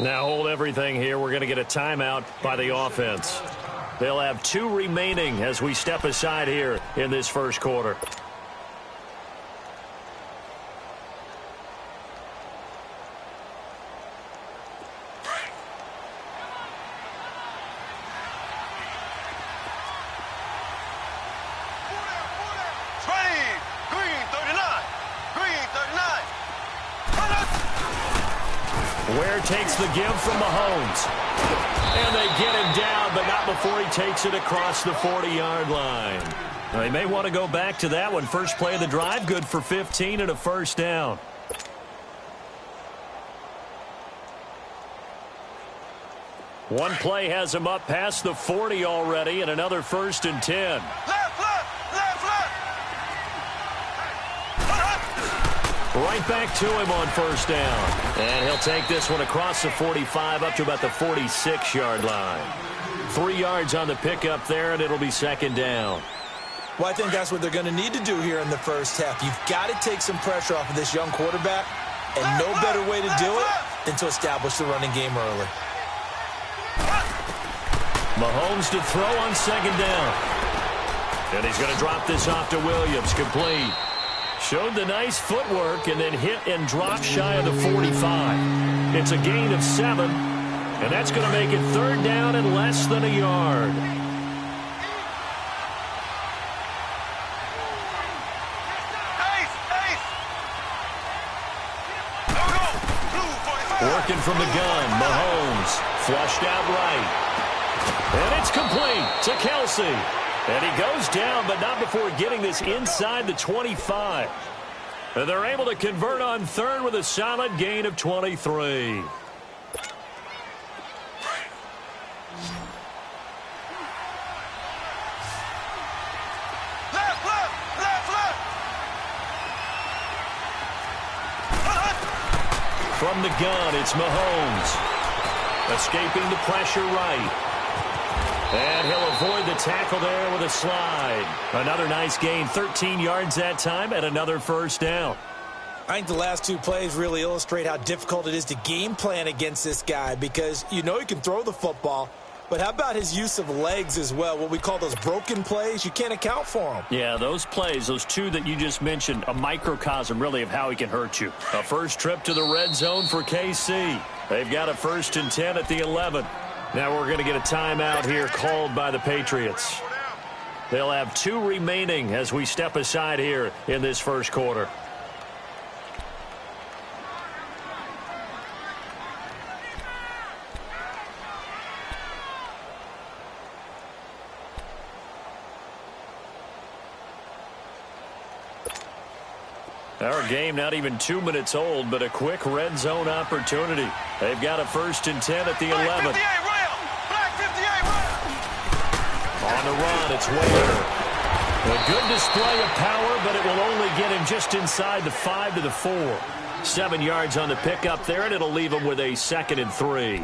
Now hold everything here. We're going to get a timeout by the offense. They'll have 2 remaining as we step aside here in this first quarter. Ware takes the give from Mahomes. And they get him down, but not before he takes it across the 40-yard line. Now, they may want to go back to that one. First play of the drive, good for 15 and a first down. One play has him up past the 40 already, and another 1st and 10. Right back to him on first down. And he'll take this one across the 45 up to about the 46-yard line. 3 yards on the pickup there, and it'll be second down. Well, I think that's what they're going to need to do here in the first half. You've got to take some pressure off of this young quarterback, and no better way to do it than to establish the running game early. Mahomes to throw on second down. And he's going to drop this off to Williams, complete. Showed the nice footwork and then hit and drop shy of the 45. It's a gain of 7, and that's going to make it third down and less than a yard. Working from the gun, Mahomes flushed out right. And it's complete to Kelsey. And he goes down, but not before getting this inside the 25. And they're able to convert on third with a solid gain of 23. From the gun, it's Mahomes. Escaping the pressure right. And he'll avoid the tackle there with a slide. Another nice gain, 13 yards that time, and another first down. I think the last 2 plays really illustrate how difficult it is to game plan against this guy because you know he can throw the football, but how about his use of legs as well? What we call those broken plays, you can't account for them. Yeah, those plays, those 2 that you just mentioned, a microcosm really of how he can hurt you. A first trip to the red zone for KC. They've got a 1st and 10 at the 11. Now we're going to get a timeout here called by the Patriots. They'll have 2 remaining as we step aside here in this first quarter. Our game not even 2 minutes old, but a quick red zone opportunity. They've got a 1st and 10 at the 11. On the run, it's Ware. A good display of power, but it will only get him just inside the 5 to the 4. 7 yards on the pickup there, and it'll leave him with a 2nd and 3.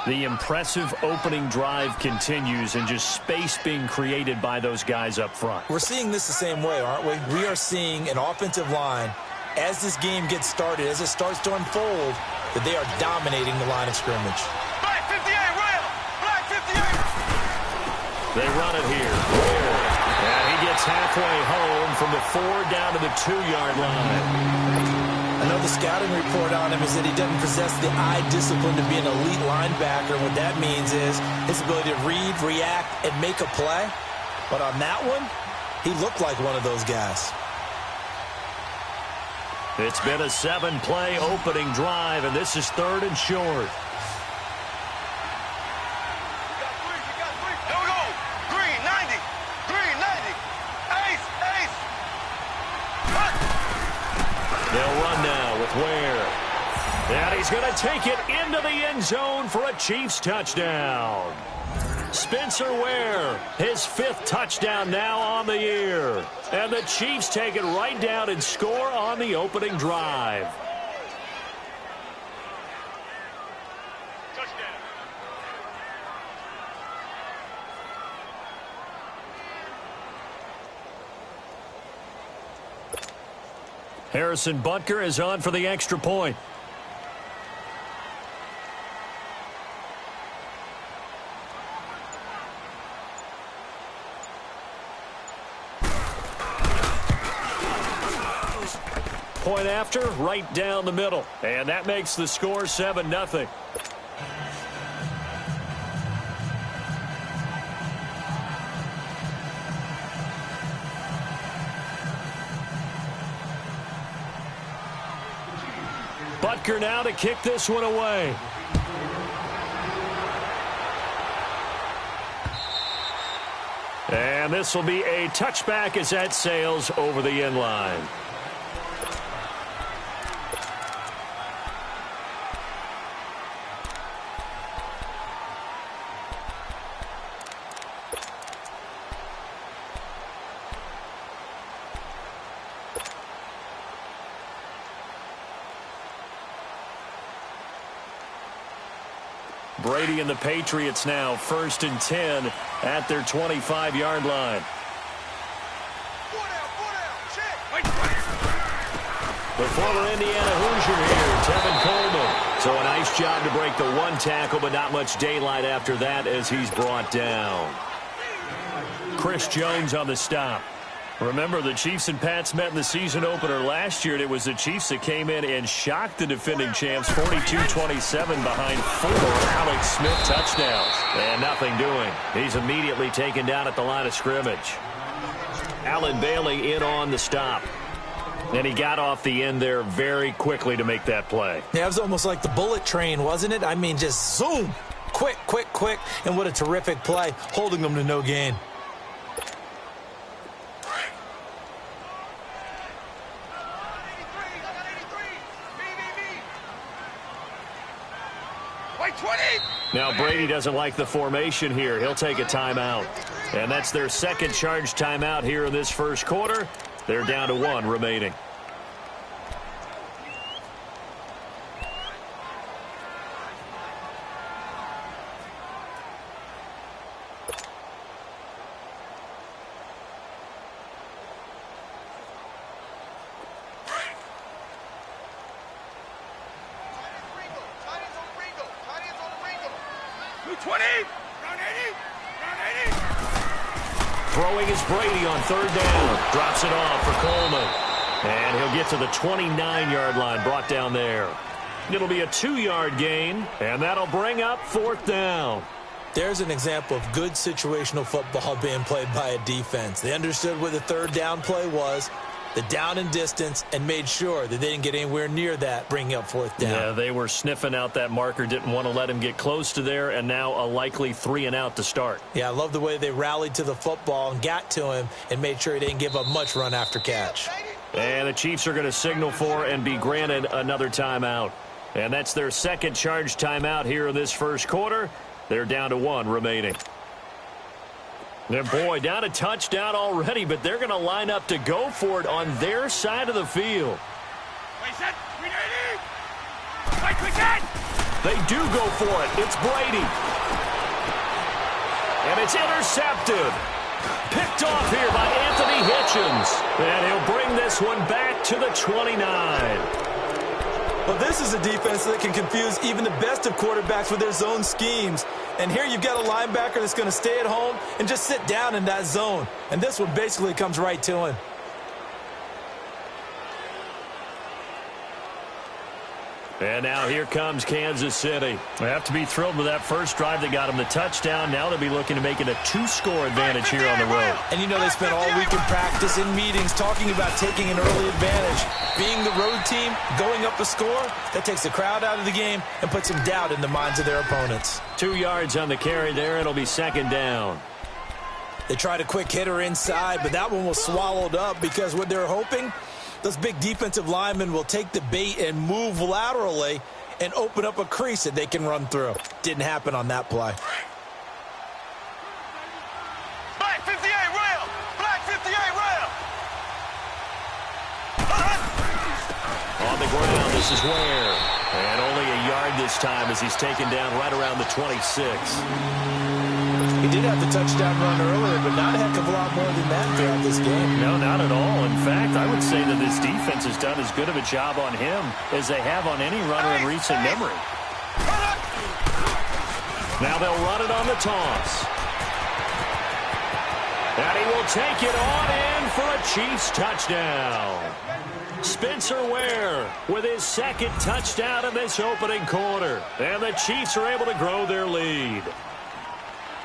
The impressive opening drive continues and just space being created by those guys up front. We're seeing this the same way, aren't we? We are seeing an offensive line, as this game gets started, as it starts to unfold, that they are dominating the line of scrimmage. Black 58, rail! Black 58! They run it here. And he gets halfway home from the 4 down to the 2-yard line. I know the scouting report on him is that he doesn't possess the eye discipline to be an elite linebacker. What that means is his ability to read, react, and make a play. But on that one, he looked like one of those guys. It's been a 7-play opening drive, and this is 3rd and short. They'll run now with Ware. And he's going to take it into the end zone for a Chiefs touchdown. Spencer Ware, his 5th touchdown now on the year. And the Chiefs take it right down and score on the opening drive. Harrison Butker is on for the extra point. Point after, right down the middle. And that makes the score 7-0. Butker now to kick this one away. And this will be a touchback as that sails over the end line. Brady and the Patriots now 1st and 10 at their 25-yard line. The former Indiana Hoosier here, Tevin Coleman. So a nice job to break the one tackle, but not much daylight after that as he's brought down. Chris Jones on the stop. Remember, the Chiefs and Pats met in the season opener last year, and it was the Chiefs that came in and shocked the defending champs 42-27 behind 4 Alex Smith touchdowns. And nothing doing. He's immediately taken down at the line of scrimmage. Allen Bailey in on the stop. And he got off the end there very quickly to make that play. Yeah, it was almost like the bullet train, wasn't it? I mean, just zoom. Quick, quick, quick. And what a terrific play, holding them to no gain. Now Brady doesn't like the formation here. He'll take a timeout. And that's their second charge timeout here in this first quarter. They're down to 1 remaining. Throwing is Brady on 3rd down. Drops it off for Coleman. And he'll get to the 29-yard line, brought down there. It'll be a 2-yard gain, and that'll bring up 4th down. There's an example of good situational football being played by a defense. They understood what the 3rd down play was, the down and distance, and made sure that they didn't get anywhere near that, bringing up 4th down. Yeah, they were sniffing out that marker, didn't want to let him get close to there, and now a likely 3-and-out to start. Yeah, I love the way they rallied to the football and got to him and made sure he didn't give up much run after catch. And the Chiefs are going to signal for and be granted another timeout. And that's their second charge timeout here in this first quarter. They're down to 1 remaining. And boy, down a touchdown already, but they're going to line up to go for it on their side of the field. They do go for it. It's Brady. And it's intercepted. Picked off here by Anthony Hitchens. And he'll bring this one back to the 29. Well, this is a defense that can confuse even the best of quarterbacks with their zone schemes. And here you've got a linebacker that's going to stay at home and just sit down in that zone. And this one basically comes right to him. And now here comes Kansas City. They have to be thrilled with that first drive that got them the touchdown. Now they'll be looking to make it a 2-score advantage here on the road. And you know they spent all week in practice, in meetings, talking about taking an early advantage. Being the road team, going up a score, that takes the crowd out of the game and puts some doubt in the minds of their opponents. 2 yards on the carry there. It'll be 2nd down. They tried a quick hitter inside, but that one was swallowed up because what they're hoping, those big defensive linemen will take the bait and move laterally and open up a crease that they can run through. Didn't happen on that play. Black 58 rail! Black 58 rail! On the ground, this is Ware. And only a yard this time as he's taken down right around the 26. He did have the touchdown run earlier, but not a heck of a lot more than that throughout this game. No, not at all. In fact, I would say that this defense has done as good of a job on him as they have on any runner in recent memory. Now they'll run it on the toss. And he will take it on in for a Chiefs touchdown. Spencer Ware with his second touchdown in this opening quarter. And the Chiefs are able to grow their lead.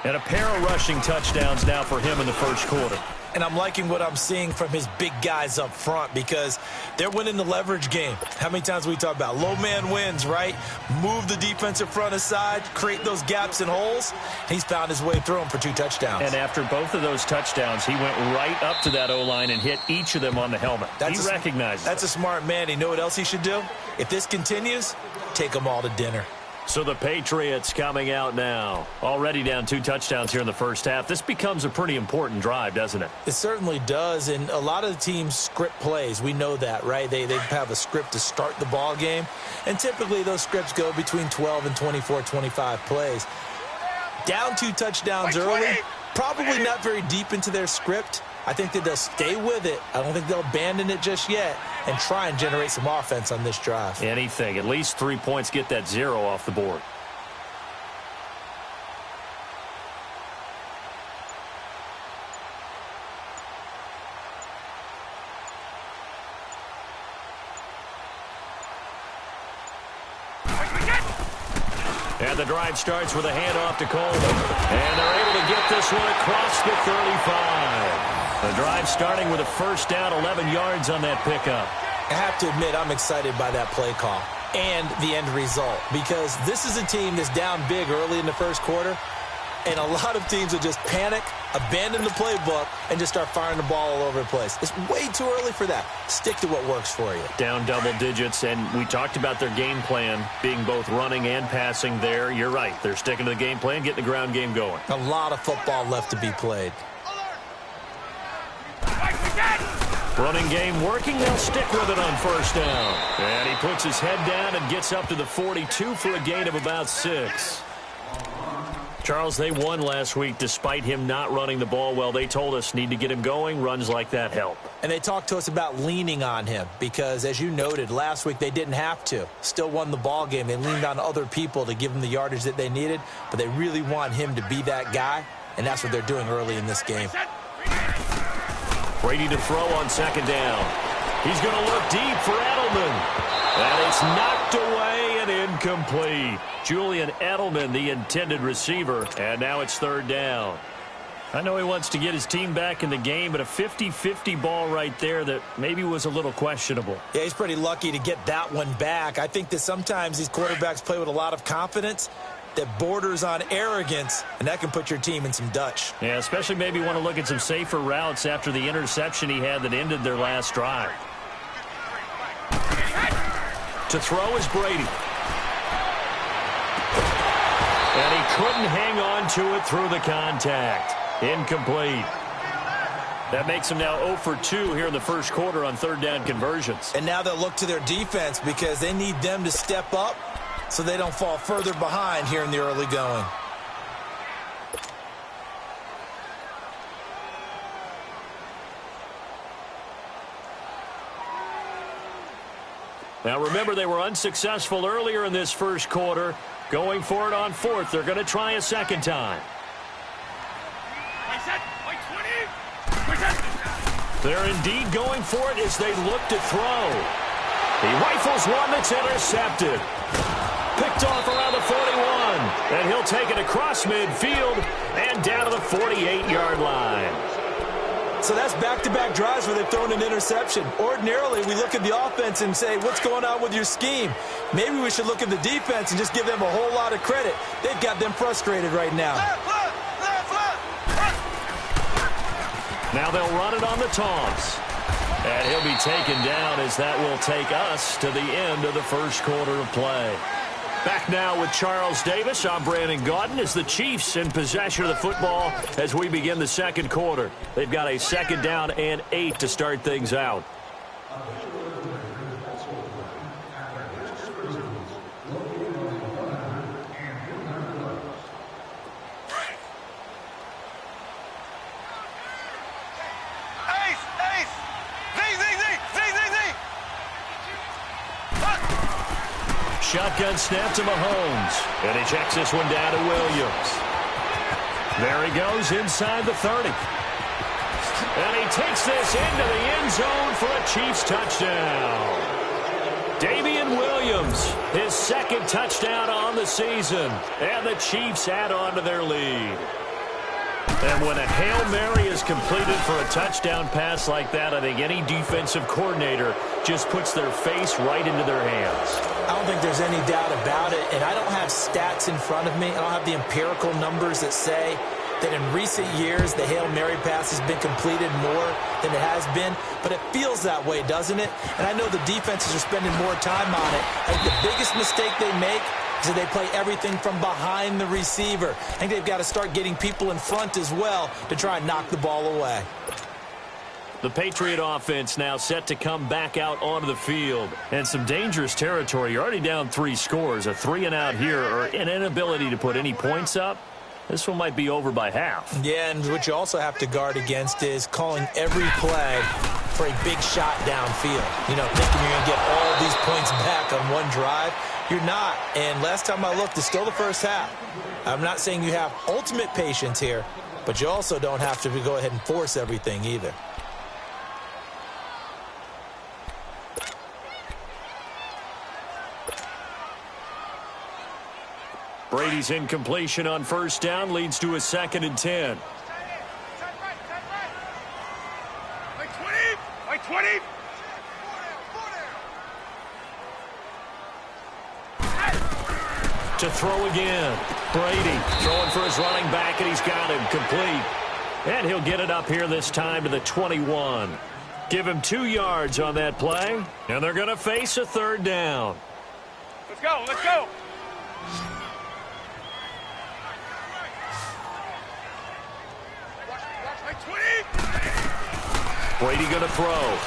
And a pair of rushing touchdowns now for him in the first quarter. And I'm liking what I'm seeing from his big guys up front because they're winning the leverage game. How many times we talk about low man wins, right? Move the defensive front aside, create those gaps and holes. He's found his way through them for 2 touchdowns. And after both of those touchdowns, he went right up to that O-line and hit each of them on the helmet. He recognizes That's a smart man. You know what else he should do? If this continues, take them all to dinner. So the Patriots coming out now. Already down 2 touchdowns here in the first half. This becomes a pretty important drive, doesn't it? It certainly does, and a lot of the teams script plays. We know that, right? They have a script to start the ball game, and typically those scripts go between 12 and 24, 25 plays. Down 2 touchdowns early, probably not very deep into their script. I think that they'll stay with it. I don't think they'll abandon it just yet and try and generate some offense on this drive. Anything. At least 3 points, get that 0 off the board. And the drive starts with a handoff to Coleman. And they're able to get this one across the 35. The drive starting with a first down, 11 yards on that pickup. I have to admit, I'm excited by that play call and the end result because this is a team that's down big early in the first quarter, and a lot of teams will just panic, abandon the playbook, and just start firing the ball all over the place. It's way too early for that. Stick to what works for you. Down double digits, and we talked about their game plan being both running and passing there. You're right. They're sticking to the game plan, getting the ground game going. A lot of football left to be played. Running game working. They'll stick with it on first down. And he puts his head down and gets up to the 42 for a gain of about 6. Charles, they won last week despite him not running the ball well. They told us need to get him going. Runs like that help. And they talked to us about leaning on him because, as you noted, last week they didn't have to. Still won the ball game. They leaned on other people to give them the yardage that they needed, but they really want him to be that guy, and that's what they're doing early in this game. Brady to throw on second down. He's going to look deep for Edelman. And it's knocked away and incomplete. Julian Edelman, the intended receiver, and now it's third down. I know he wants to get his team back in the game, but a 50-50 ball right there that maybe was a little questionable. Yeah, he's pretty lucky to get that one back. I think that sometimes these quarterbacks play with a lot of confidence that borders on arrogance, and that can put your team in some Dutch. Yeah, especially maybe want to look at some safer routes after the interception he had that ended their last drive. To throw is Brady. And he couldn't hang on to it through the contact. Incomplete. That makes him now 0 for 2 here in the first quarter on third down conversions. And now they'll look to their defense because they need them to step up so they don't fall further behind here in the early going. Now remember, they were unsuccessful earlier in this first quarter. Going for it on fourth. They're going to try a second time. They're indeed going for it as they look to throw. He rifles one that's intercepted. Picked off around the 41. And he'll take it across midfield and down to the 48-yard line. So that's back-to-back drives where they've thrown an interception. Ordinarily, we look at the offense and say, what's going on with your scheme? Maybe we should look at the defense and just give them a whole lot of credit. They've got them frustrated right now. Now they'll run it on the toss. And he'll be taken down as that will take us to the end of the first quarter of play. Back now with Charles Davis. I'm Brandon Gaudin as the Chiefs in possession of the football as we begin the second quarter. They've got a second down and 8 to start things out. Shotgun snap to Mahomes. And he checks this one down to Williams. There he goes inside the 30. And he takes this into the end zone for a Chiefs touchdown. Damian Williams, his second touchdown on the season. And the Chiefs add on to their lead. And when a Hail Mary is completed for a touchdown pass like that, I think any defensive coordinator just puts their face right into their hands. I don't think there's any doubt about it, and I don't have stats in front of me. I don't have the empirical numbers that say that in recent years the Hail Mary pass has been completed more than it has been, but it feels that way, doesn't it? And I know the defenses are spending more time on it. I think the biggest mistake they make is that they play everything from behind the receiver. I think they've got to start getting people in front as well to try and knock the ball away. The Patriot offense now set to come back out onto the field. And some dangerous territory. You're already down 3 scores. A 3-and-out here or an inability to put any points up. This one might be over by half. Yeah, and what you also have to guard against is calling every play for a big shot downfield. You know, thinking you're going to get all these points back on one drive. You're not. And last time I looked, it's still the first half. I'm not saying you have ultimate patience here, but you also don't have to go ahead and force everything either. Brady's incompletion on first down leads to a 2nd and 10. Like 20. To throw again. Brady throwing for his running back, and he's got him complete. And he'll get it up here this time to the 21. Give him 2 yards on that play, and they're going to face a 3rd down. Let's go, let's go. Brady going to throw.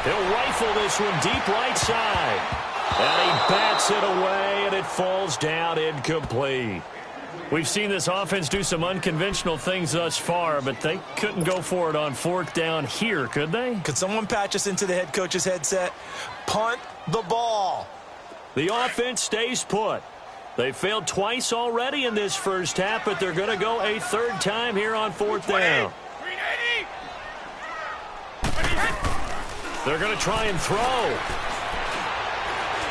He'll rifle this one deep right side. And he bats it away, and it falls down incomplete. We've seen this offense do some unconventional things thus far, but they couldn't go for it on 4th down here, could they? Could someone patch us into the head coach's headset? Punt the ball. The offense stays put. They failed twice already in this first half, but they're going to go a 3rd time here on 4th down. They're going to try and throw.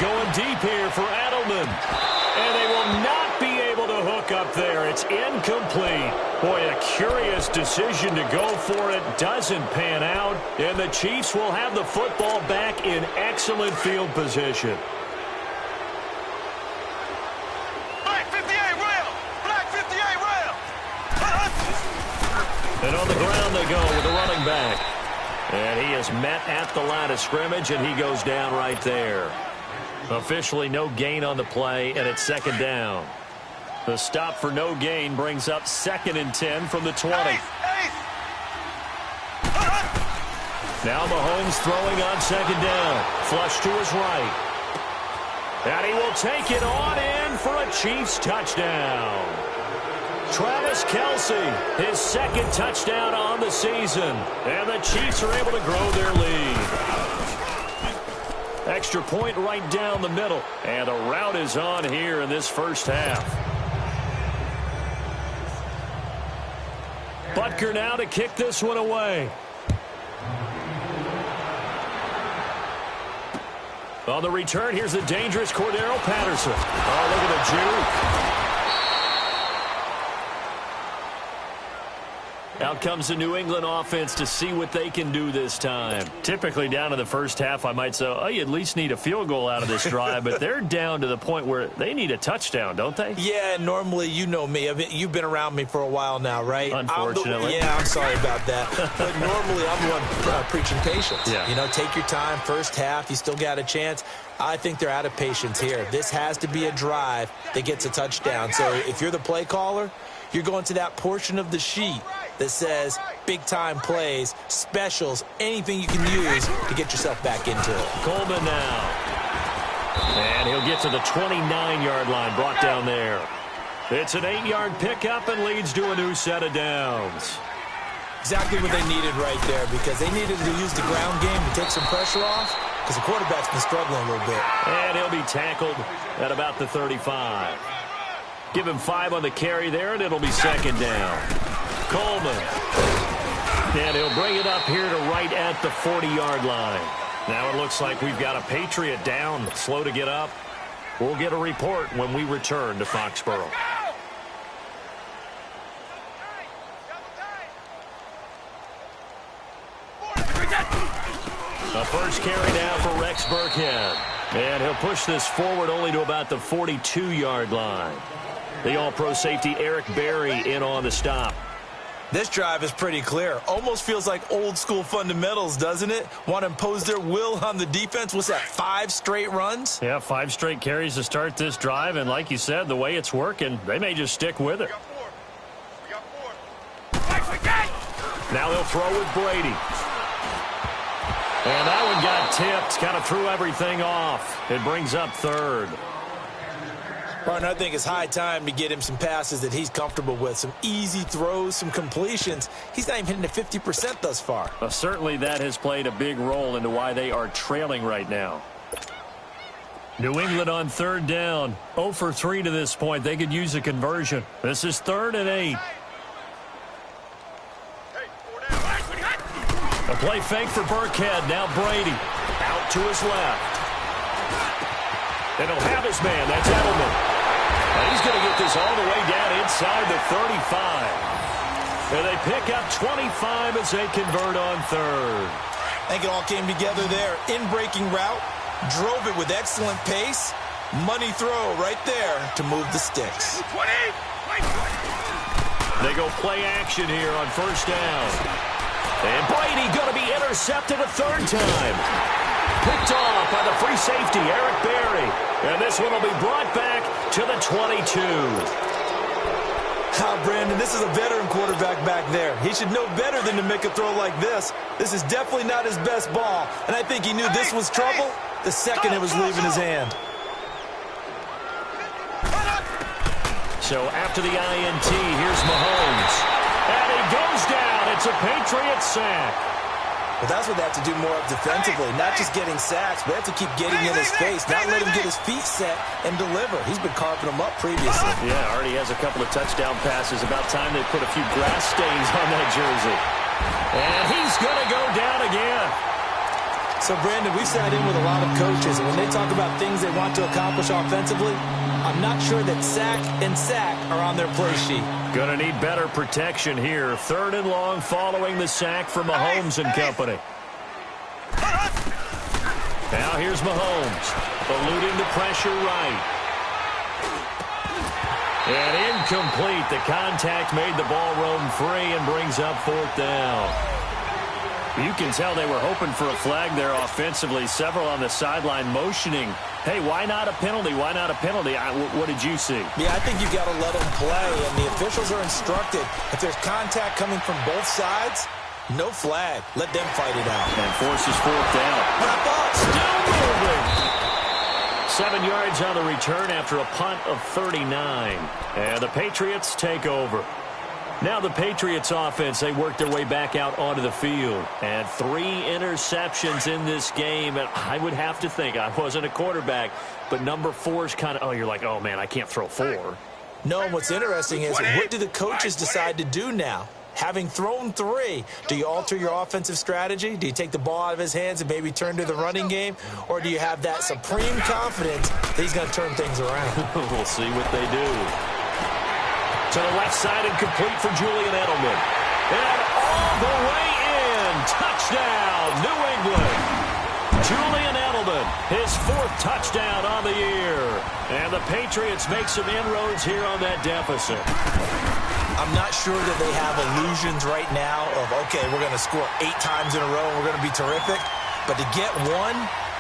Going deep here for Edelman. And they will not be able to hook up there. It's incomplete. Boy, a curious decision to go for it. Doesn't pan out. And the Chiefs will have the football back in excellent field position. Black 58 rail. Black 58 rail. And on the ground they go with the running back. And he is met at the line of scrimmage, and he goes down right there. Officially no gain on the play, and it's 2nd down. The stop for no gain brings up 2nd and 10 from the 20. Now Mahomes throwing on 2nd down. Flush to his right. And he will take it on in for a Chiefs touchdown. Travis Kelce, his 2nd touchdown on the season. And the Chiefs are able to grow their lead. Extra point right down the middle. And the route is on here in this first half. Butker now to kick this one away. On the return, here's the dangerous Cordero Patterson. Oh, look at the juke. Out comes the New England offense to see what they can do this time. Typically down in the first half, I might say, oh, you at least need a field goal out of this drive, but they're down to the point where they need a touchdown, don't they? Yeah, normally, you know me. I mean, you've been around me for a while now, right? Unfortunately. I'm sorry about that. But normally, I'm the one preaching patience. Yeah. You know, take your time. First half, you still got a chance. I think they're out of patience here. This has to be a drive that gets a touchdown. So if you're the play caller, you're going to that portion of the sheet that says big-time plays, specials, anything you can use to get yourself back into it. Coleman now. And he'll get to the 29-yard line, brought down there. It's an 8-yard pickup and leads to a new set of downs. Exactly what they needed right there, because they needed to use the ground game to take some pressure off, because the quarterback's been struggling a little bit. And he'll be tackled at about the 35. Give him 5 on the carry there, and it'll be 2nd down. Coleman. And he'll bring it up here to right at the 40-yard line. Now it looks like we've got a Patriot down, slow to get up. We'll get a report when we return to Foxborough. A first carry now for Rex Burkhead. And he'll push this forward only to about the 42-yard line. The all-pro safety Eric Berry in on the stop. This drive is pretty clear. Almost feels like old-school fundamentals, doesn't it? Want to impose their will on the defense. What's that, 5 straight runs? Yeah, 5 straight carries to start this drive. And like you said, the way it's working, they may just stick with it. Now they'll throw with Brady. And that one got tipped. Kind of threw everything off. It brings up third. Partner, I think it's high time to get him some passes that he's comfortable with. Some easy throws, some completions. He's not even hitting at 50% thus far. Well, certainly that has played a big role into why they are trailing right now. New England on third down. 0 for 3 to this point. They could use a conversion. This is 3rd and 8. A play fake for Burkhead. Now Brady out to his left. And he'll have his man. That's Edelman. And he's going to get this all the way down inside the 35. And they pick up 25 as they convert on third. I think it all came together there. In-breaking route. Drove it with excellent pace. Money throw right there to move the sticks. They go play action here on first down. And Brady going to be intercepted a third time. Picked off by the free safety, Eric Berry. And this one will be brought back to the 22. Brandon, this is a veteran quarterback back there. He should know better than to make a throw like this. This is definitely not his best ball. And I think he knew this was trouble the second it was leaving his hand. So after the INT, here's Mahomes. And he goes down. It's a Patriot sack. But that's what they have to do more of defensively. Not just getting sacks, but they have to keep getting in his face. Not let him get his feet set and deliver. He's been carving them up previously. Yeah, already has a couple of touchdown passes. About time they put a few grass stains on that jersey. And he's going to go down again. So, Brandon, we've sat in with a lot of coaches, and when they talk about things they want to accomplish offensively, I'm not sure that sack and sack are on their play sheet. Going to need better protection here. 3rd and long following the sack from Mahomes and company. Now here's Mahomes. Eluding the pressure right. And incomplete. The contact made the ball roam free and brings up 4th down. You can tell they were hoping for a flag there offensively. Several on the sideline motioning. Hey, why not a penalty? Why not a penalty? What did you see? Yeah, I think you got to let them play, and the officials are instructed. If there's contact coming from both sides, no flag. Let them fight it out. And forces 4th down. Wrap up. Still moving. 7 yards on the return after a punt of 39. And the Patriots take over. Now the Patriots offense, they work their way back out onto the field. And 3 interceptions in this game. And I would have to think, I wasn't a quarterback, but number 4 is kind of, oh, you're like, oh, man, I can't throw 4. No, what's interesting is what do the coaches decide to do now? Having thrown 3, do you alter your offensive strategy? Do you take the ball out of his hands and maybe turn to the running game? Or do you have that supreme confidence that he's going to turn things around? We'll see what they do. To the left side and complete for Julian Edelman. And all the way in. Touchdown, New England. Julian Edelman, his 4th touchdown on the year. And the Patriots make some inroads here on that deficit. I'm not sure that they have illusions right now of, okay, we're going to score 8 times in a row and we're going to be terrific. But to get 1,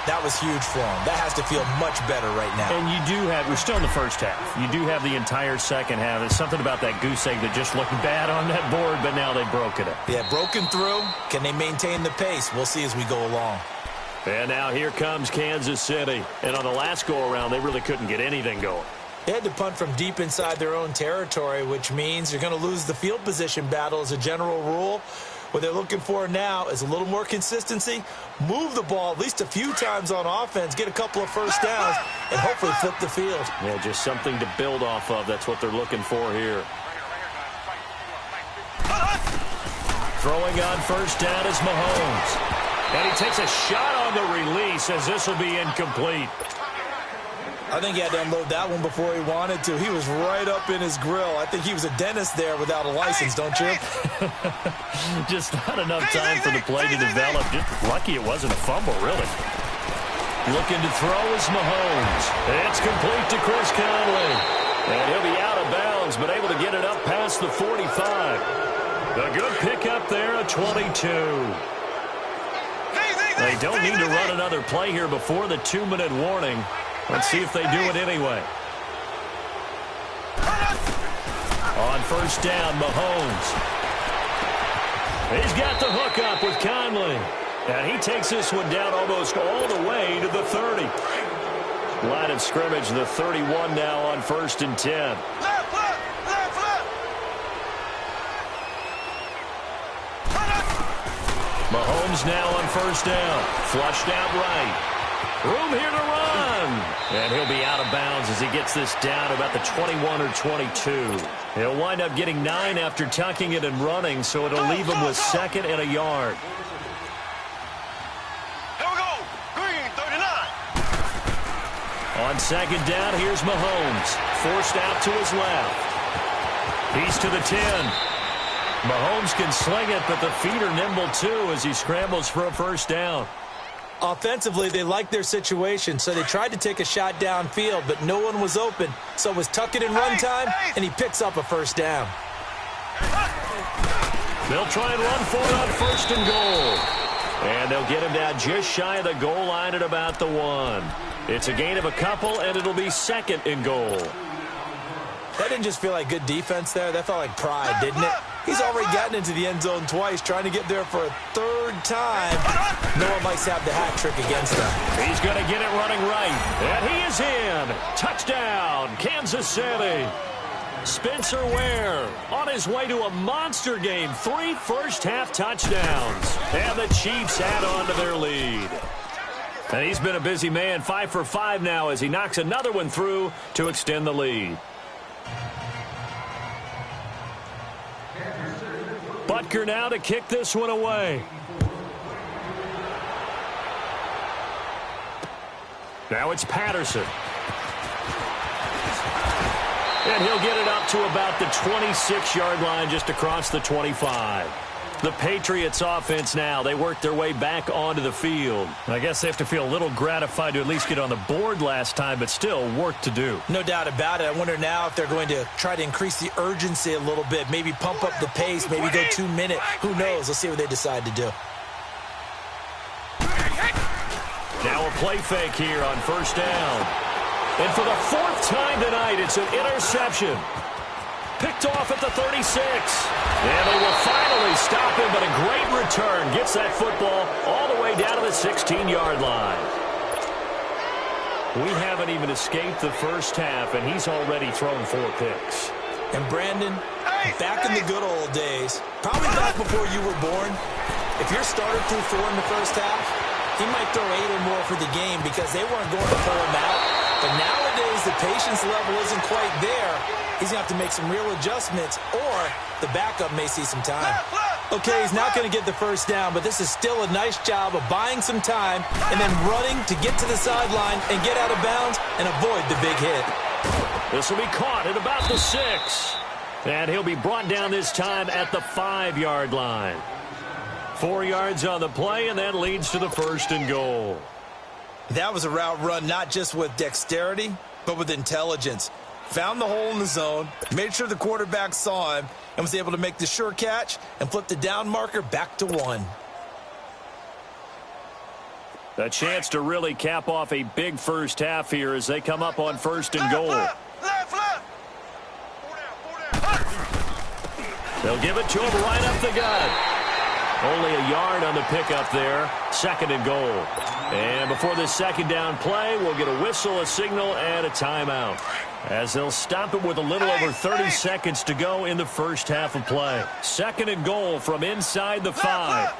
that was huge for them. That has to feel much better right now. And you do have, we're still in the first half. You do have the entire second half. There's something about that goose egg that just looked bad on that board, but now they've broken it. Yeah, broken through. Can they maintain the pace? We'll see as we go along. And now here comes Kansas City. And on the last go-around, they really couldn't get anything going. They had to punt from deep inside their own territory, which means you're going to lose the field position battle as a general rule. What they're looking for now is a little more consistency, move the ball at least a few times on offense, get a couple of first downs, and hopefully flip the field. Yeah, just something to build off of. That's what they're looking for here. Throwing on first down is Mahomes. And he takes a shot on the release as this will be incomplete. I think he had to unload that one before he wanted to. He was right up in his grill. I think he was a dentist there without a license, don't you? Just not enough time for the play to develop. Just lucky it wasn't a fumble, really. Looking to throw is Mahomes. It's complete to Chris Conley. And he'll be out of bounds, but able to get it up past the 45. A good pickup there, a 22. They don't need to run another play here before the 2-minute warning. Let's see if they do it anyway. On first down, Mahomes. He's got the hook up with Conley. And he takes this one down almost all the way to the 30. Line of scrimmage, the 31 now on 1st and 10. Mahomes now on first down. Flushed out right. Room here to run. And he'll be out of bounds as he gets this down about the 21 or 22. He'll wind up getting 9 after tucking it and running, so it'll leave him with 2nd and a yard. Here we go. Green, 39. On 2nd down, here's Mahomes. Forced out to his left. He's to the 10. Mahomes can sling it, but the feet are nimble too as he scrambles for a first down. Offensively, they liked their situation, so they tried to take a shot downfield, but no one was open. So it was tuck it in run time, and he picks up a first down. They'll try and run for it on 1st and goal. And they'll get him down just shy of the goal line at about the 1. It's a gain of a couple, and it'll be 2nd and goal. That didn't just feel like good defense there. That felt like pride, didn't it? He's already gotten into the end zone twice, trying to get there for a 3rd time. No one likes to have the hat trick against him. He's going to get it running right. And he is in. Touchdown, Kansas City. Spencer Ware on his way to a monster game. 3 first-half touchdowns. And the Chiefs add on to their lead. And he's been a busy man, 5 for 5 now as he knocks another one through to extend the lead. Butker now to kick this one away. Now it's Patterson. And he'll get it up to about the 26-yard line just across the 25. The Patriots offense now, they work their way back onto the field. I guess they have to feel a little gratified to at least get on the board last time, but still work to do. No doubt about it. I wonder now if they're going to try to increase the urgency a little bit, maybe pump up the pace, maybe go 2-minute. Who knows? Let's see what they decide to do. Now a play fake here on first down. And for the 4th time tonight, it's an interception. Picked off at the 36. And they will finally stop him, but a great return. Gets that football all the way down to the 16-yard line. We haven't even escaped the first half, and he's already thrown 4 picks. And Brandon, back in the good old days, probably back before you were born, if your starter threw 4 in the first half, he might throw 8 or more for the game because they weren't going to pull him out. But nowadays, the patience level isn't quite there. He's going to have to make some real adjustments, or the backup may see some time. Okay, he's not going to get the first down, but this is still a nice job of buying some time and then running to get to the sideline and get out of bounds and avoid the big hit. This will be caught at about the 6. And he'll be brought down this time at the 5-yard line. 4 yards on the play, and that leads to the 1st and goal. That was a route run not just with dexterity, but with intelligence. Found the hole in the zone, made sure the quarterback saw him, and was able to make the sure catch and flip the down marker back to 1. A chance to really cap off a big first half here as they come up on 1st and goal. Left. They'll give it to him right up the gut. Only a yard on the pickup there. 2nd and goal. And before this 2nd down play, we'll get a whistle, a signal, and a timeout. As they'll stop it with a little over 30 seconds to go in the first half of play. 2nd and goal from inside the 5.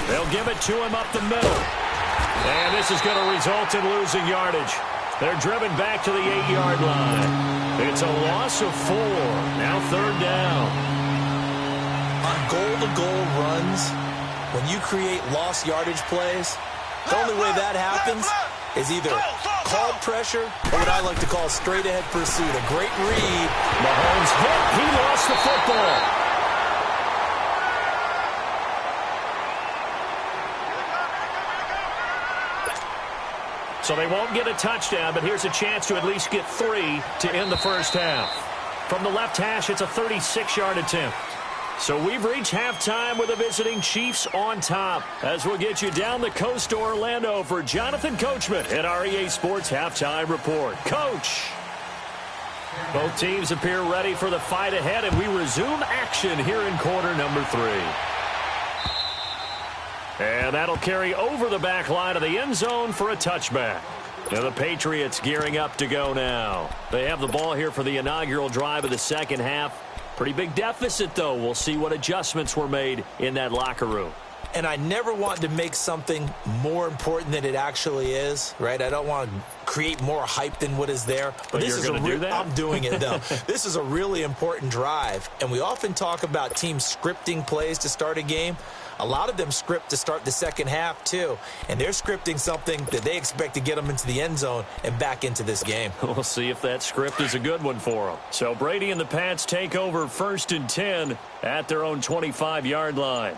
They'll give it to him up the middle. And this is going to result in losing yardage. They're driven back to the 8-yard line. It's a loss of 4. Now 3rd down. On goal-to-goal runs, when you create lost yardage plays, the only way that happens is either called pressure or what I like to call straight-ahead pursuit. A great read. Mahomes hit. He lost the football. So they won't get a touchdown, but here's a chance to at least get 3 to end the first half. From the left hash, it's a 36-yard attempt. So we've reached halftime with the visiting Chiefs on top. As we'll get you down the coast to Orlando for Jonathan Coachman at our EA Sports Halftime Report. Coach! Both teams appear ready for the fight ahead, and we resume action here in quarter number 3. And that'll carry over the back line of the end zone for a touchback. Now the Patriots gearing up to go now. They have the ball here for the inaugural drive of the second half. Pretty big deficit, though. We'll see what adjustments were made in that locker room. And I never want to make something more important than it actually is, right? I don't want to create more hype than what is there. But this is going to do that? I'm doing it, though. This is a really important drive. And we often talk about teams scripting plays to start a game. A lot of them script to start the second half, too. And they're scripting something that they expect to get them into the end zone and back into this game. We'll see if that script is a good one for them. So Brady and the Pats take over 1st and 10 at their own 25-yard line.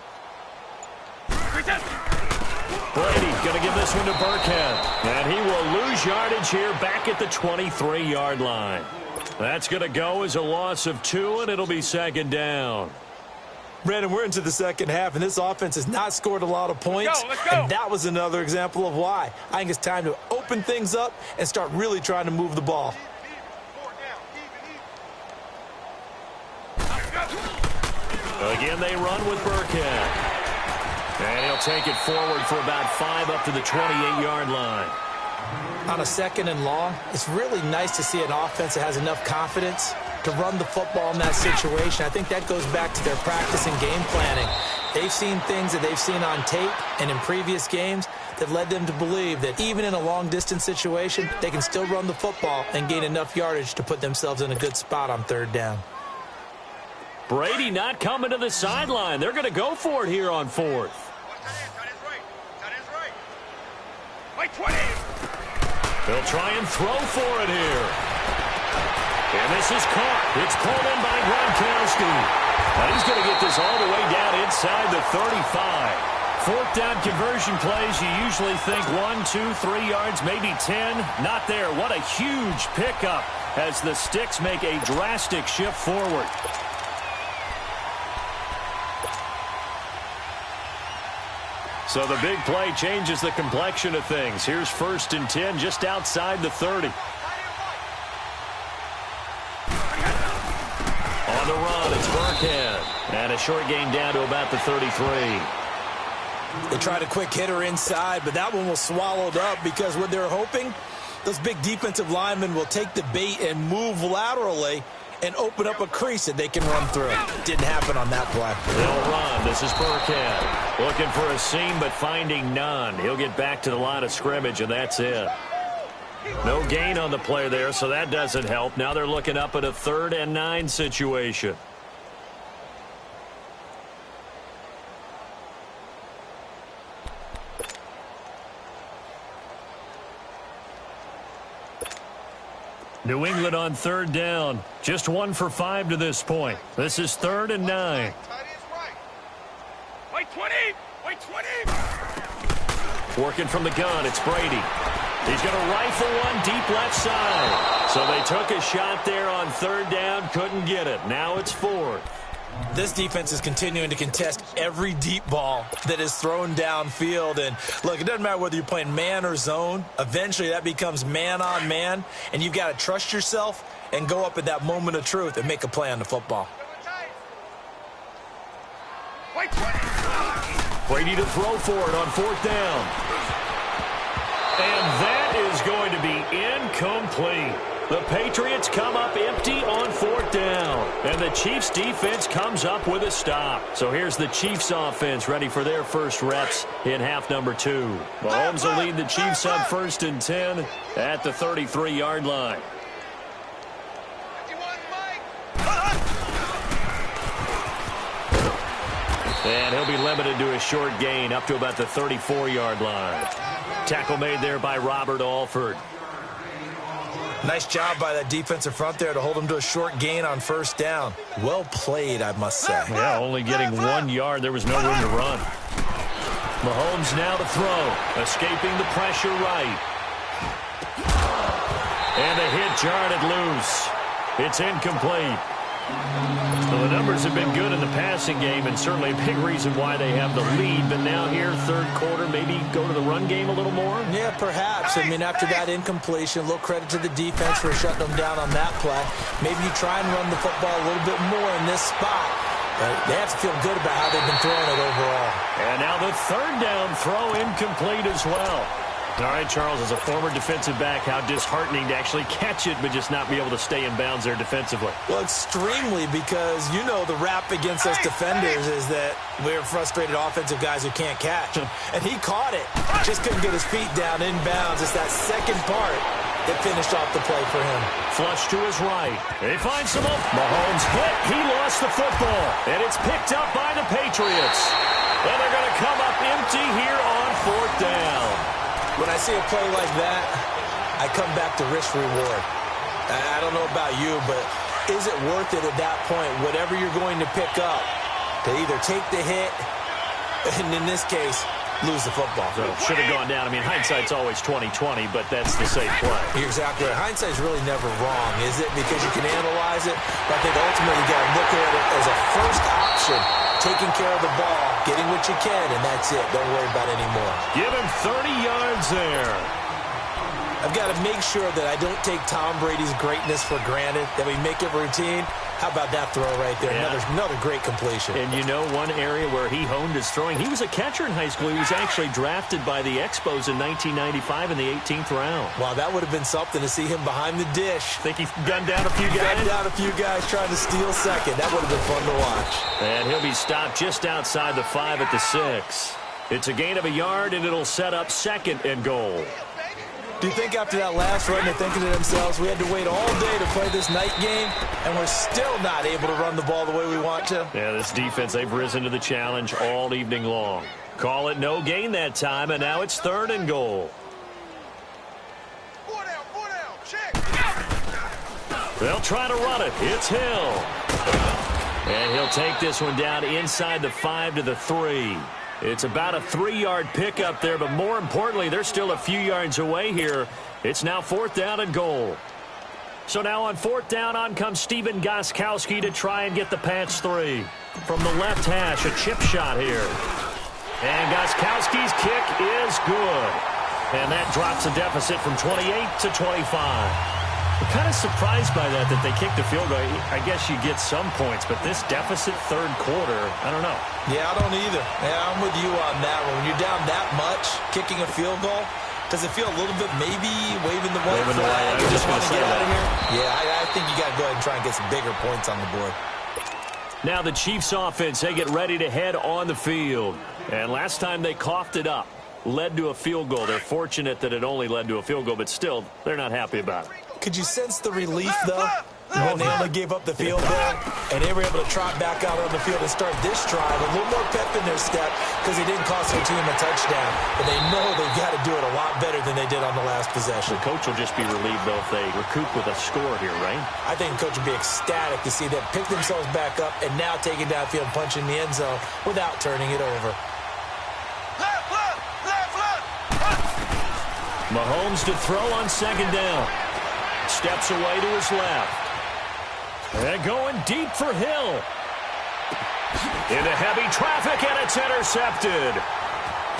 Brady going to give this one to Burkhead. And he will lose yardage here back at the 23-yard line. That's going to go as a loss of 2, and it'll be 2nd down. Brandon, we're into the second half, and this offense has not scored a lot of points. Let's go. And that was another example of why. I think it's time to open things up and start really trying to move the ball. Again, they run with Burkhead. And he'll take it forward for about 5 up to the 28-yard line. On a 2nd and long, it's really nice to see an offense that has enough confidence to run the football in that situation. I think that goes back to their practice and game planning. They've seen things that they've seen on tape and in previous games that led them to believe that even in a long-distance situation, they can still run the football and gain enough yardage to put themselves in a good spot on 3rd down. Brady not coming to the sideline. They're going to go for it here on 4th. Wait, 20. They'll try and throw for it here. And this is caught. It's pulled in by Gronkowski. And he's going to get this all the way down inside the 35. 4th down conversion plays, you usually think 1, 2, 3 yards, maybe 10. Not there. What a huge pickup as the Sticks make a drastic shift forward. So the big play changes the complexion of things. Here's 1st and 10 just outside the 30. On the run, it's Burkhead. And a short gain down to about the 33. They tried a quick hitter inside, but that one was swallowed up because what they're hoping, those big defensive linemen will take the bait and move laterally and open up a crease that they can run through. Didn't happen on that play. They'll run. This is Burkhead. Looking for a seam, but finding none. He'll get back to the line of scrimmage, and that's it. No gain on the play there, so that doesn't help. Now they're looking up at a 3rd and 9 situation. New England on 3rd down. Just 1 for 5 to this point. This is 3rd and 9. Wait, 20. Wait, 20. Working from the gun, it's Brady. He's going to rifle one deep left side. So they took a shot there on 3rd down, couldn't get it. Now it's 4th. This defense is continuing to contest every deep ball that is thrown downfield. And, look, it doesn't matter whether you're playing man or zone. Eventually that becomes man on man, and you've got to trust yourself and go up at that moment of truth and make a play on the football. Wait, 20. Brady to throw for it on 4th down. And that is going to be incomplete. The Patriots come up empty on 4th down. And the Chiefs defense comes up with a stop. So here's the Chiefs offense ready for their first reps in half number 2. Mahomes will lead the Chiefs on 1st and 10 at the 33-yard line. And he'll be limited to a short gain up to about the 34-yard line. Tackle made there by Robert Alford. Nice job by that defensive front there to hold him to a short gain on first down. Well played, I must say. Yeah, only getting 1 yard. There was no room to run. Mahomes now to throw. Escaping the pressure right. And a hit jarred loose. It's incomplete. Well, the numbers have been good in the passing game, and certainly a big reason why they have the lead. But now here, third quarter, maybe go to the run game a little more? Yeah, perhaps. I mean, after that incompletion, a little credit to the defense for shutting them down on that play. Maybe you try and run the football a little bit more in this spot. But they have to feel good about how they've been throwing it overall. And now the third down throw incomplete as well. All right, Charles, as a former defensive back, how disheartening to actually catch it but just not be able to stay in bounds there defensively. Well, extremely, because you know the rap against us defenders is that we're frustrated offensive guys who can't catch. And he caught it. Just couldn't get his feet down in bounds. It's that second part that finished off the play for him. Flush to his right. He finds some up. Mahomes hit. He lost the football. And it's picked up by the Patriots. And they're going to come up empty here on fourth down. When I see a play like that, I come back to risk-reward. I don't know about you, but is it worth it at that point, whatever you're going to pick up, to either take the hit, and in this case, lose the football? So should have gone down. I mean, hindsight's always 20/20, but that's the safe play. You're exactly right. Hindsight's really never wrong, is it? Because you can analyze it, but I think ultimately you got to look at it as a first option. Taking care of the ball, getting what you can, and that's it. Don't worry about it anymore. Give him 30 yards there. I've got to make sure that I don't take Tom Brady's greatness for granted, that we make it routine. How about that throw right there? Yeah. Another great completion. And you know one area where he honed his throwing? He was a catcher in high school. He was actually drafted by the Expos in 1995 in the 18th round. Wow, that would have been something to see him behind the dish. Think he gunned down a few guys? Gunned down a few guys trying to steal second. That would have been fun to watch. And he'll be stopped just outside the 5 at the 6. It's a gain of a yard, and it'll set up second and goal. Do you think after that last run they're thinking to themselves, we had to wait all day to play this night game, and we're still not able to run the ball the way we want to? Yeah, this defense, they've risen to the challenge all evening long. Call it no gain that time, and now it's third and goal. Check. They'll try to run it. It's Hill. And he'll take this one down inside the 5 to the 3. It's about a 3-yard pickup there, but more importantly, they're still a few yards away here. It's now fourth down and goal. So now on fourth down, on comes Stephen Gostkowski to try and get the Pats 3. From the left hash, a chip shot here. And Gostkowski's kick is good. And that drops the deficit from 28 to 25. I'm kind of surprised by that they kicked a field goal. I guess you get some points, but this deficit third quarter, I don't know. Yeah, I don't either. Yeah, I'm with you on that one. When you're down that much, kicking a field goal, does it feel a little bit maybe waving the white flag? I was just going to say get out of that. here? Yeah, I think you got to go ahead and try and get some bigger points on the board. Now the Chiefs offense, they get ready to head on the field. And last time they coughed it up, led to a field goal. They're fortunate that it only led to a field goal, but still, they're not happy about it. Could you sense the relief, though, when they only gave up the field goal and they were able to trot back out on the field and start this drive a little more pep in their step because they didn't cost their team a touchdown, but they know they've got to do it a lot better than they did on the last possession. The coach will just be relieved, though, if they recoup with a score here, right? I think the coach will be ecstatic to see them pick themselves back up and now take it downfield and punch in the end zone without turning it over. Mahomes to throw on second down. Steps away to his left. And going deep for Hill. Into heavy traffic, and it's intercepted.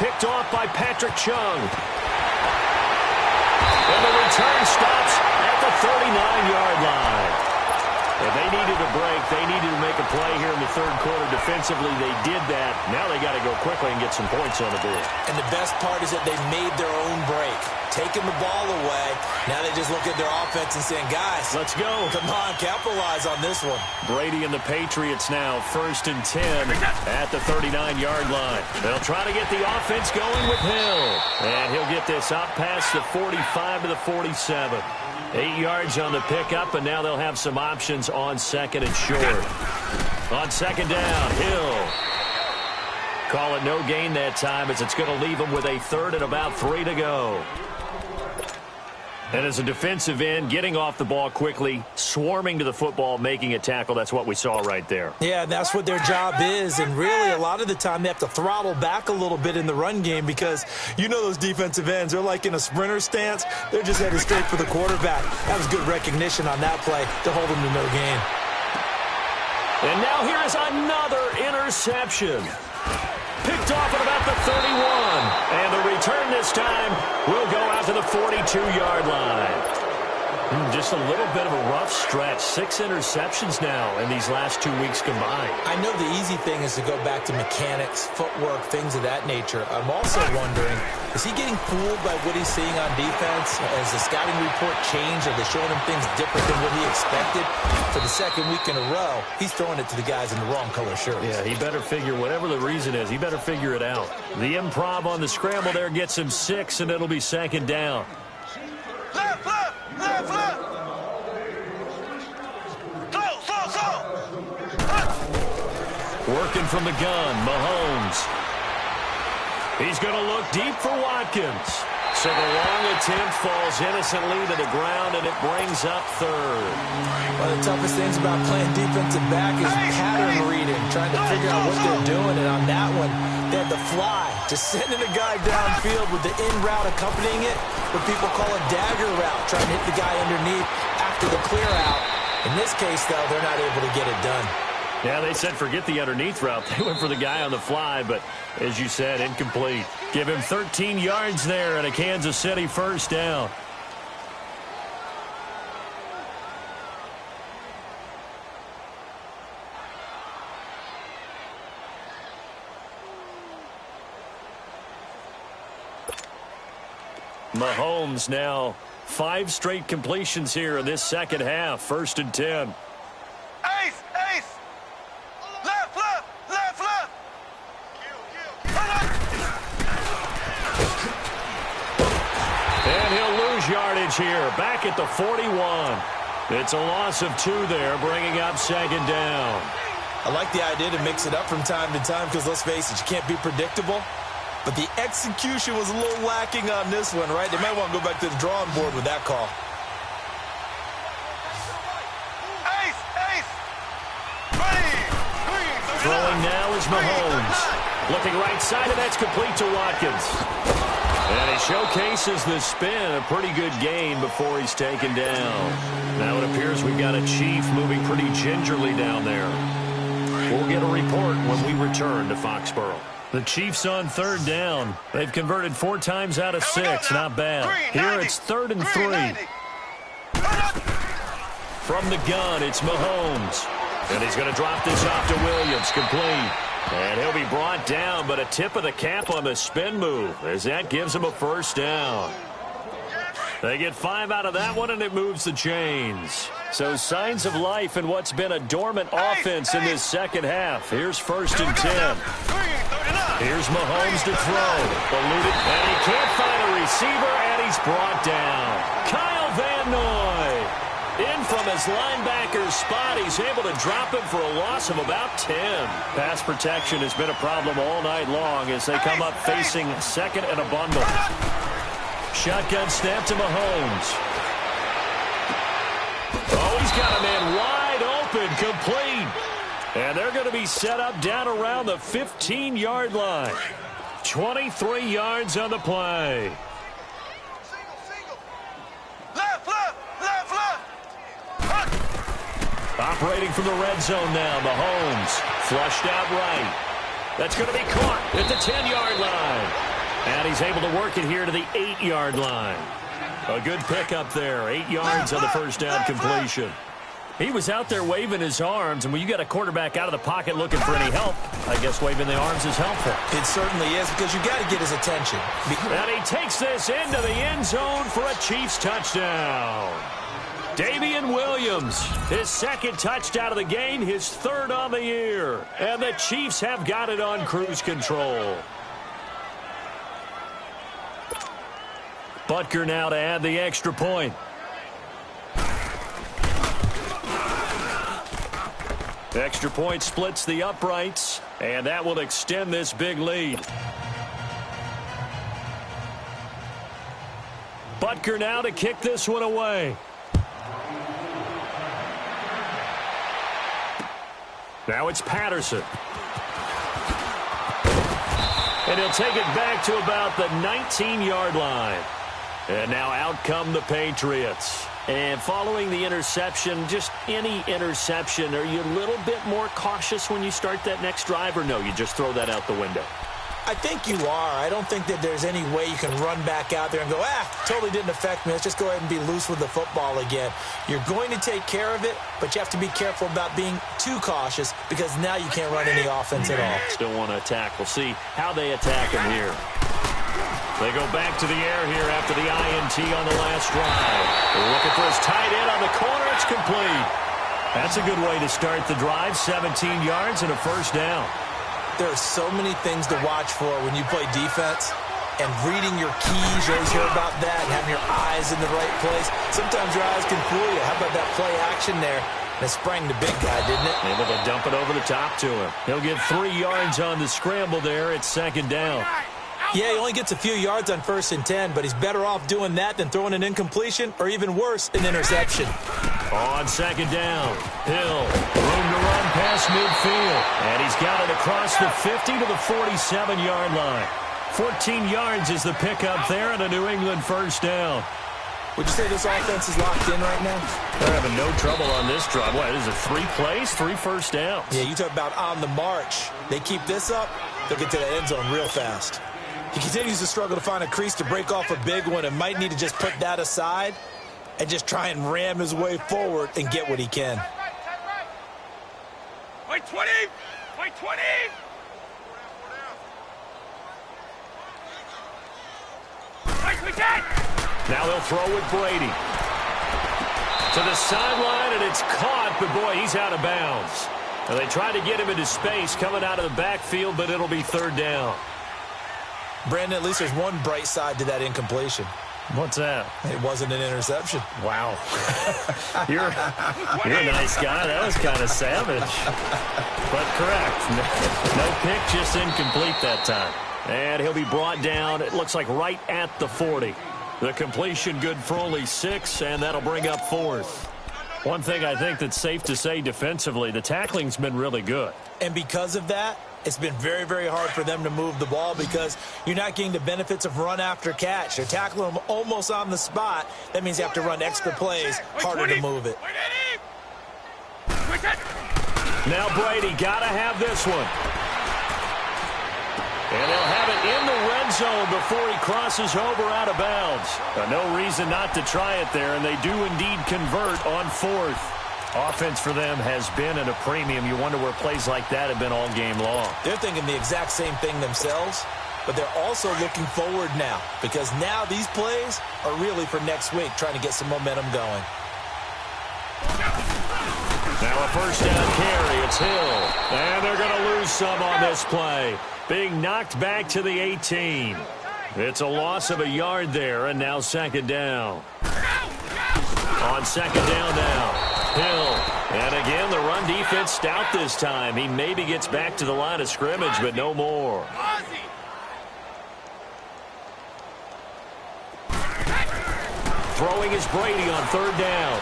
Picked off by Patrick Chung. And the return stops at the 39-yard line. If they needed a break, they needed to make a play here in the third quarter. Defensively, they did that. Now they got to go quickly and get some points on the board. And the best part is that they made their own break. Taking the ball away. Now they just look at their offense and saying, guys, let's go. Come on, capitalize on this one. Brady and the Patriots now first and 10 at the 39-yard line. They'll try to get the offense going with Hill. And he'll get this out past the 45 to the 47. 8 yards on the pickup, and now they'll have some options on second and short. On second down, Hill. Call it no gain that time as it's going to leave them with a third and about 3 to go. And as a defensive end, getting off the ball quickly, swarming to the football, making a tackle, that's what we saw right there. Yeah, that's what their job is. And really, a lot of the time, they have to throttle back a little bit in the run game because you know those defensive ends, they're like in a sprinter stance. They're just headed straight for the quarterback. That was good recognition on that play to hold them to no gain. And now here is another interception. Picked off at about the 31. And the return this time will go out to the 42-yard line. Just a little bit of a rough stretch. 6 interceptions now in these last 2 weeks combined. I know the easy thing is to go back to mechanics, footwork, things of that nature. I'm also wondering, is he getting fooled by what he's seeing on defense? Has the scouting report changed? Are they showing him things different than what he expected? For the second week in a row, he's throwing it to the guys in the wrong color shirts. Yeah, he better figure, whatever the reason is, he better figure it out. The improv on the scramble there gets him 6, and it'll be second down. Left, left, left, left. Slow. Working from the gun, Mahomes. He's going to look deep for Watkins. So the long attempt falls innocently to the ground, and it brings up third. One of the toughest things about playing defensive back is pattern reading, trying to figure out what they're doing. And on that one, they had the fly, just sending a guy downfield with the in route accompanying it, what people call a dagger route, trying to hit the guy underneath after the clear out. In this case, though, they're not able to get it done. Yeah, they said forget the underneath route. They went for the guy on the fly, but as you said, incomplete. Give him 13 yards there and a Kansas City first down. Mahomes now 5 straight completions here in this second half. 1st and 10. Ace. Left. And he'll lose yardage here. Back at the 41. It's a loss of 2 there, bringing up second down. I like the idea to mix it up from time to time because, let's face it, you can't be predictable. But the execution was a little lacking on this one, right? They might want to go back to the drawing board with that call. Ace. Throwing now is Mahomes. Looking right side, and that's complete to Watkins. And he showcases the spin. A pretty good gain before he's taken down. Now it appears we've got a Chief moving pretty gingerly down there. We'll get a report when we return to Foxborough. The Chiefs on 3rd down. They've converted 4 times out of 6. Not bad. Here it's 3rd and 3. From the gun, it's Mahomes. And he's going to drop this off to Williams. Complete. And he'll be brought down, but a tip of the cap on the spin move as that gives him a first down. They get 5 out of that one, and it moves the chains. So signs of life in what's been a dormant offense in this second half. Here's 1st and 10. Here's Mahomes to throw. Eluded, and he can't find a receiver, and he's brought down. Kyle Van Noy. In from his linebacker spot, he's able to drop him for a loss of about 10. Pass protection has been a problem all night long as they come up facing 2nd and a bundle. Shotgun snap to Mahomes. Oh, he's got a man wide open, complete. And they're going to be set up down around the 15-yard line. 23 yards on the play. Operating from the red zone now, Mahomes. Flushed out right. That's going to be caught at the 10-yard line. And he's able to work it here to the 8-yard line. A good pickup there. 8 yards on the first down completion. He was out there waving his arms, and when you got a quarterback out of the pocket looking for any help, I guess waving the arms is helpful. It certainly is, because you got to get his attention. And he takes this into the end zone for a Chiefs touchdown. Damian Williams, his 2nd touchdown of the game, his 3rd on the year. And the Chiefs have got it on cruise control. Butker now to add the extra point. Extra point splits the uprights, and that will extend this big lead. Butker now to kick this one away. Now it's Patterson. And he'll take it back to about the 19-yard line. And now out come the Patriots. And following the interception, just any interception, are you a little bit more cautious when you start that next drive, or no, you just throw that out the window? I think you are. I don't think that there's any way you can run back out there and go, totally didn't affect me. Let's just go ahead and be loose with the football again. You're going to take care of it, but you have to be careful about being too cautious because now you can't run any offense at all. Still want to attack. We'll see how they attack him here. They go back to the air here after the INT on the last drive. They're looking for his tight end on the corner. It's complete. That's a good way to start the drive. 17 yards and a first down. There are so many things to watch for when you play defense, and reading your keys, you always hear about that, and having your eyes in the right place. Sometimes your eyes can fool you. How about that play action there? And it sprang the big guy, didn't it? Able to dump it over the top to him. He'll get 3 yards on the scramble there. It's second down. Yeah, he only gets a few yards on 1st and 10, but he's better off doing that than throwing an incompletion or even worse, an interception. On second down, Hill, room to run past midfield. And he's got it across the 50 to the 47-yard line. 14 yards is the pickup there and a New England first down. Would you say this offense is locked in right now? They're having no trouble on this drive. What, is it 3 plays, 3 first downs? Yeah, you talk about on the march. They keep this up, they'll get to the end zone real fast. He continues to struggle to find a crease to break off a big one and might need to just put that aside and just try and ram his way forward and get what he can. Wait 20! Wait 20! Now they'll throw with Brady. To the sideline, and it's caught, but boy, he's out of bounds. Now they tried to get him into space coming out of the backfield, but it'll be third down. Brandon, at least there's one bright side to that incompletion. What's that? It wasn't an interception. Wow. You're a nice guy. That was kind of savage. But correct. No pick, just incomplete that time. And he'll be brought down, it looks like right at the 40. The completion good for only 6, and that'll bring up 4th. One thing I think that's safe to say defensively, the tackling's been really good. And because of that, it's been very, very hard for them to move the ball because you're not getting the benefits of run after catch. They're tackling them almost on the spot. That means you have to run extra plays, harder to move it. Now Brady got to have this one. And they'll have it in the red zone before he crosses over out of bounds. No reason not to try it there, and they do indeed convert on 4th. Offense for them has been at a premium. You wonder where plays like that have been all game long. They're thinking the exact same thing themselves, but they're also looking forward now because now these plays are really for next week, trying to get some momentum going. Now a first down carry. It's Hill. And they're going to lose some on this play. Being knocked back to the 18. It's a loss of a yard there, and now second down. On second down now. Hill. And again, the run defense stout this time. He maybe gets back to the line of scrimmage, but no more. Throwing is Brady on third down.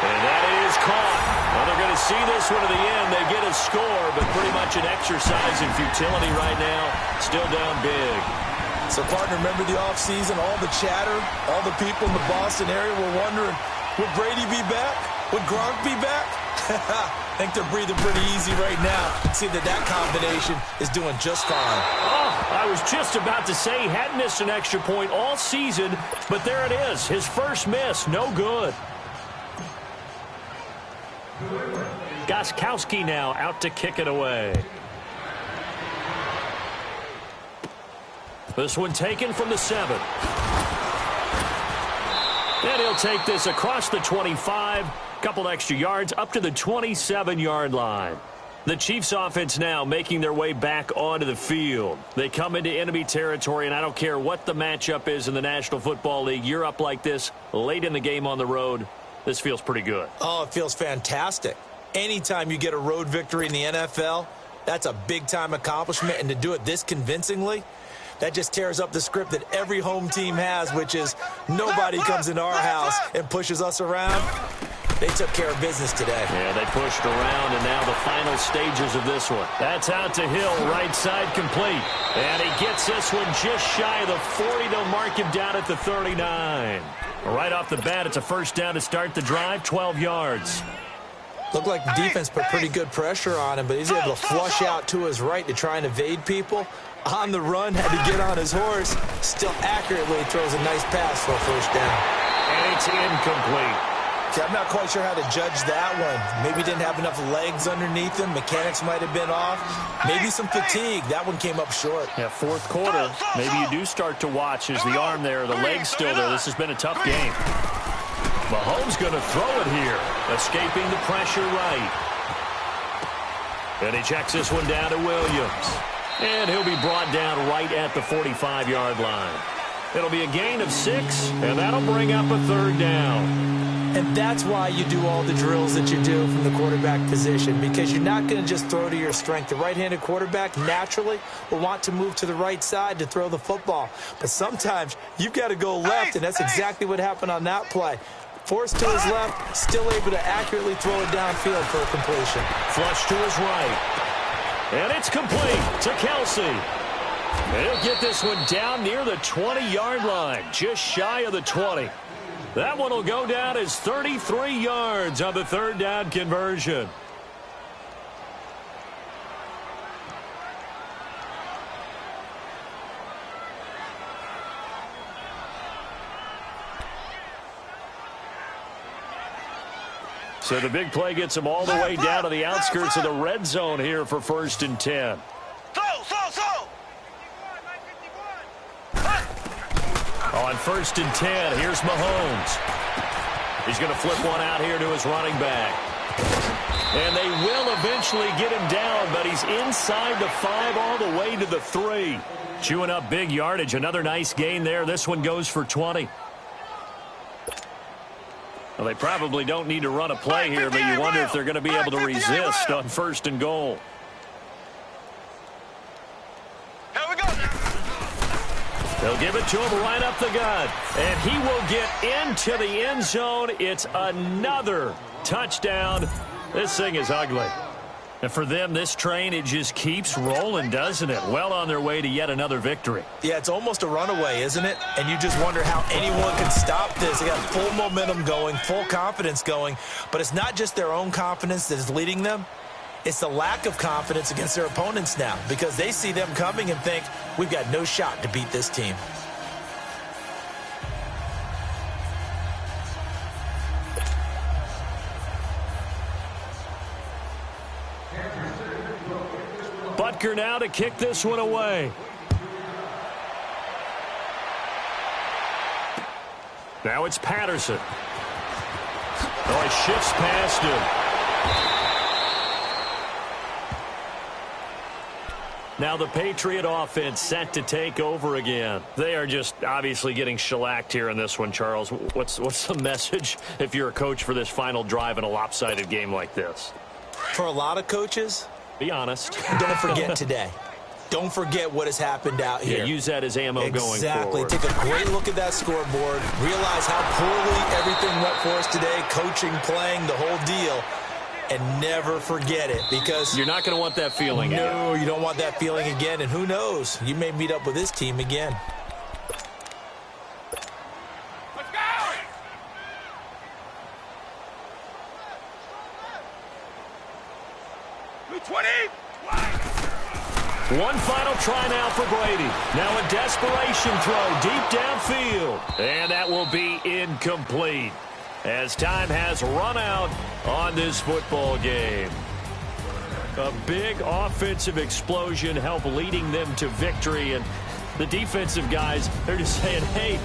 And that is caught. Well, they're going to see this one to the end. They get a score, but pretty much an exercise in futility right now. Still down big. So, partner, remember the offseason, all the chatter, all the people in the Boston area were wondering, would Brady be back? Would Gronk be back? I think they're breathing pretty easy right now. See that combination is doing just fine. Oh, I was just about to say he hadn't missed an extra point all season, but there it is. His first miss, no good. Gostkowski now out to kick it away. This one taken from the 7. And he'll take this across the 25. Couple extra yards up to the 27-yard line. The Chiefs offense now making their way back onto the field. They come into enemy territory, and I don't care what the matchup is in the National Football League. You're up like this late in the game on the road. this feels pretty good. Oh, it feels fantastic. Anytime you get a road victory in the NFL, that's a big-time accomplishment, and to do it this convincingly, that just tears up the script that every home team has, which is nobody comes into our house and pushes us around. They took care of business today. Yeah, they pushed around, and now the final stages of this one. That's out to Hill, right side complete. And he gets this one just shy of the 40. They'll mark him down at the 39. Right off the bat, it's a first down to start the drive, 12 yards. Looked like the defense put pretty good pressure on him, but he's able to flush out to his right to try and evade people. On the run, had to get on his horse. Still accurately throws a nice pass for a first down. And it's incomplete. See, I'm not quite sure how to judge that one. Maybe didn't have enough legs underneath him. Mechanics might have been off. Maybe some fatigue. That one came up short. Yeah, fourth quarter, maybe you do start to watch as the arm there, the leg's still there. This has been a tough game. Mahomes going to throw it here, escaping the pressure right. And he checks this one down to Williams. And he'll be brought down right at the 45-yard line. It'll be a gain of 6, and that'll bring up a third down. And that's why you do all the drills that you do from the quarterback position, because you're not going to just throw to your strength. The right-handed quarterback naturally will want to move to the right side to throw the football. But sometimes you've got to go left, and that's exactly what happened on that play. Forced to his left, still able to accurately throw it downfield for a completion. Flush to his right. And it's complete to Kelsey. And he'll get this one down near the 20-yard line, just shy of the 20. That one will go down as 33 yards on the third down conversion. So the big play gets him all the way down to the outskirts of the red zone here for 1st and 10. On 1st and 10, here's Mahomes. He's going to flip one out here to his running back. And they will eventually get him down, but he's inside the 5 all the way to the 3. Chewing up big yardage. Another nice gain there. This one goes for 20. Well, they probably don't need to run a play here, but you wonder if they're going to be able to resist on 1st and goal. Here we go. They'll give it to him right up the gut, and he will get into the end zone. It's another touchdown. This thing is ugly. And for them, this train, it just keeps rolling, doesn't it? Well on their way to yet another victory. Yeah, it's almost a runaway, isn't it? And you just wonder how anyone can stop this. They got full momentum going, full confidence going. But it's not just their own confidence that is leading them. It's the lack of confidence against their opponents now, because they see them coming and think, we've got no shot to beat this team. Butker now to kick this one away. Now it's Patterson. Oh, he shifts past him. Now the Patriot offense set to take over again. They are just obviously getting shellacked here in this one, Charles. What's the message if you're a coach for this final drive in a lopsided game like this? For a lot of coaches, be honest. Don't forget today. Don't forget what has happened out here. Yeah, use that as ammo going forward. Exactly. Take a great look at that scoreboard. Realize how poorly everything went for us today. Coaching, playing, the whole deal. And never forget it, because you're not going to want that feeling again. No, you don't want that feeling again. And who knows? You may meet up with this team again. Let's go! One final try now for Brady. Now a desperation throw deep downfield. And that will be incomplete, as time has run out on this football game. A big offensive explosion helped leading them to victory, and the defensive guys, they're just saying, hey,